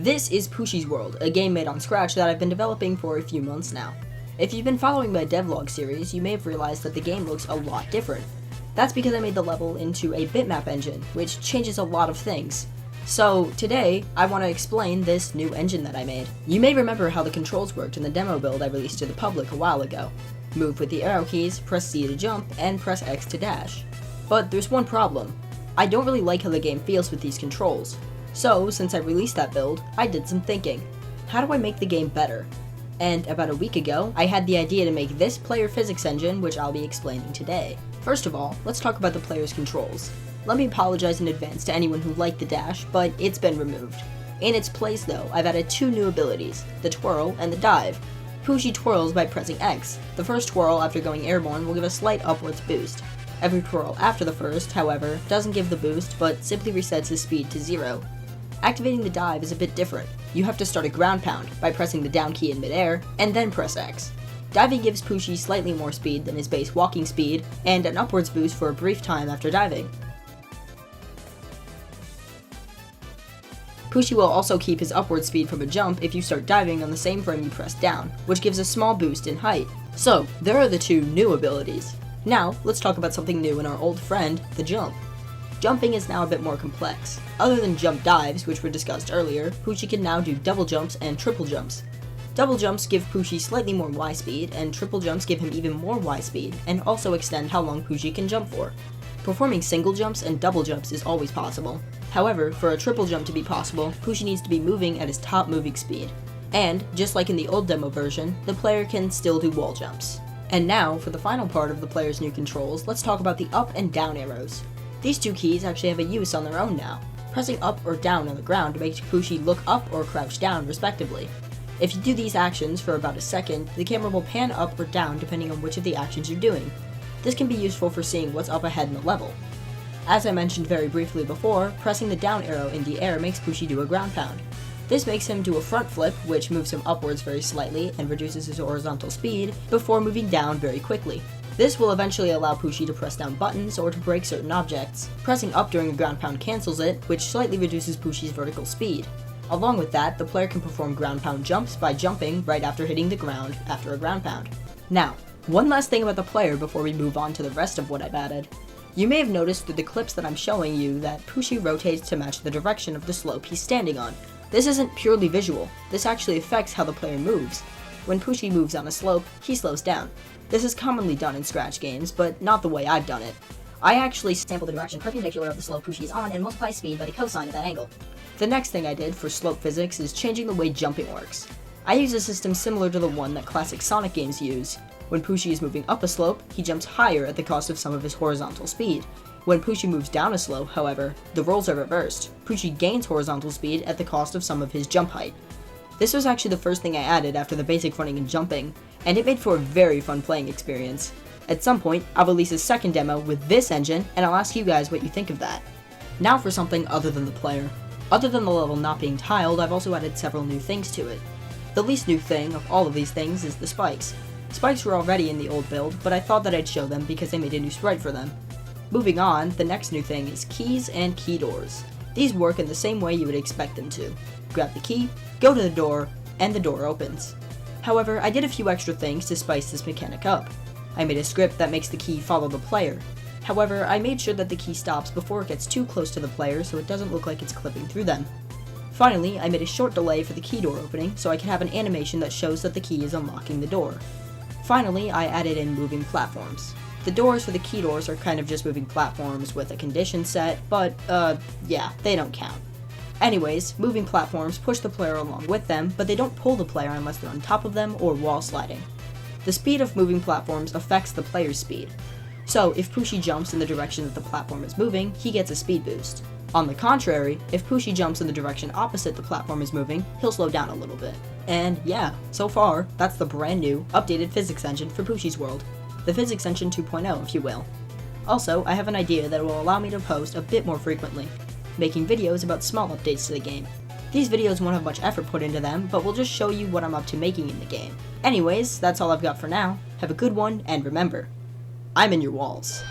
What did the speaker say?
This is Pooshie's World, a game made on Scratch that I've been developing for a few months now. If you've been following my Devlog series, you may have realized that the game looks a lot different. That's because I made the level into a bitmap engine, which changes a lot of things. So today, I want to explain this new engine that I made. You may remember how the controls worked in the demo build I released to the public a while ago. Move with the arrow keys, press C to jump, and press X to dash. But there's one problem. I don't really like how the game feels with these controls. So, since I released that build, I did some thinking. How do I make the game better? And about a week ago, I had the idea to make this player physics engine, which I'll be explaining today. First of all, let's talk about the player's controls. Let me apologize in advance to anyone who liked the dash, but it's been removed. In its place though, I've added two new abilities, the twirl and the dive. Pooshie twirls by pressing X. The first twirl after going airborne will give a slight upwards boost. Every twirl after the first, however, doesn't give the boost, but simply resets his speed to 0. Activating the dive is a bit different. You have to start a ground pound by pressing the down key in midair, and then press X. Diving gives Pooshie slightly more speed than his base walking speed, and an upwards boost for a brief time after diving. Pooshie will also keep his upward speed from a jump if you start diving on the same frame you press down, which gives a small boost in height. So, there are the two new abilities. Now, let's talk about something new in our old friend, the jump. Jumping is now a bit more complex. Other than jump dives, which were discussed earlier, Pooshie can now do double jumps and triple jumps. Double jumps give Pooshie slightly more Y speed, and triple jumps give him even more Y speed, and also extend how long Pooshie can jump for. Performing single jumps and double jumps is always possible. However, for a triple jump to be possible, Pooshie needs to be moving at his top moving speed. And, just like in the old demo version, the player can still do wall jumps. And now, for the final part of the player's new controls, let's talk about the up and down arrows. These two keys actually have a use on their own now. Pressing up or down on the ground makes Pooshie look up or crouch down, respectively. If you do these actions for about a second, the camera will pan up or down depending on which of the actions you're doing. This can be useful for seeing what's up ahead in the level. As I mentioned very briefly before, pressing the down arrow in the air makes Pooshie do a ground pound. This makes him do a front flip, which moves him upwards very slightly and reduces his horizontal speed, before moving down very quickly. This will eventually allow Pooshie to press down buttons or to break certain objects. Pressing up during a ground pound cancels it, which slightly reduces Pooshie's vertical speed. Along with that, the player can perform ground pound jumps by jumping right after hitting the ground after a ground pound. Now, one last thing about the player before we move on to the rest of what I've added. You may have noticed through the clips that I'm showing you that Pooshie rotates to match the direction of the slope he's standing on. This isn't purely visual, this actually affects how the player moves. When Pooshie moves on a slope, he slows down. This is commonly done in Scratch games, but not the way I've done it. I actually sample the direction perpendicular of the slope Pooshie is on and multiply speed by the cosine of that angle. The next thing I did for slope physics is changing the way jumping works. I use a system similar to the one that classic Sonic games use. When Pooshie is moving up a slope, he jumps higher at the cost of some of his horizontal speed. When Pooshie moves down a slope, however, the roles are reversed. Pooshie gains horizontal speed at the cost of some of his jump height. This was actually the first thing I added after the basic running and jumping, and it made for a very fun playing experience. At some point, I'll release a second demo with this engine, and I'll ask you guys what you think of that. Now for something other than the player. Other than the level not being tiled, I've also added several new things to it. The least new thing of all of these things is the spikes. Spikes were already in the old build, but I thought that I'd show them because I made a new sprite for them. Moving on, the next new thing is keys and key doors. These work in the same way you would expect them to. Grab the key, go to the door, and the door opens. However, I did a few extra things to spice this mechanic up. I made a script that makes the key follow the player. However, I made sure that the key stops before it gets too close to the player so it doesn't look like it's clipping through them. Finally, I made a short delay for the key door opening so I can have an animation that shows that the key is unlocking the door. Finally, I added in moving platforms. The doors for the key doors are kind of just moving platforms with a condition set, but, yeah, they don't count. Anyways, moving platforms push the player along with them, but they don't pull the player unless they're on top of them or wall sliding. The speed of moving platforms affects the player's speed. So, if Pooshie jumps in the direction that the platform is moving, he gets a speed boost. On the contrary, if Pooshie jumps in the direction opposite the platform is moving, he'll slow down a little bit. And yeah, so far, that's the brand new, updated physics engine for Pooshie's World. The physics engine 2.0, if you will. Also, I have an idea that will allow me to post a bit more frequently, making videos about small updates to the game. These videos won't have much effort put into them, but will just show you what I'm up to making in the game. Anyways, that's all I've got for now. Have a good one, and remember, I'm in your walls.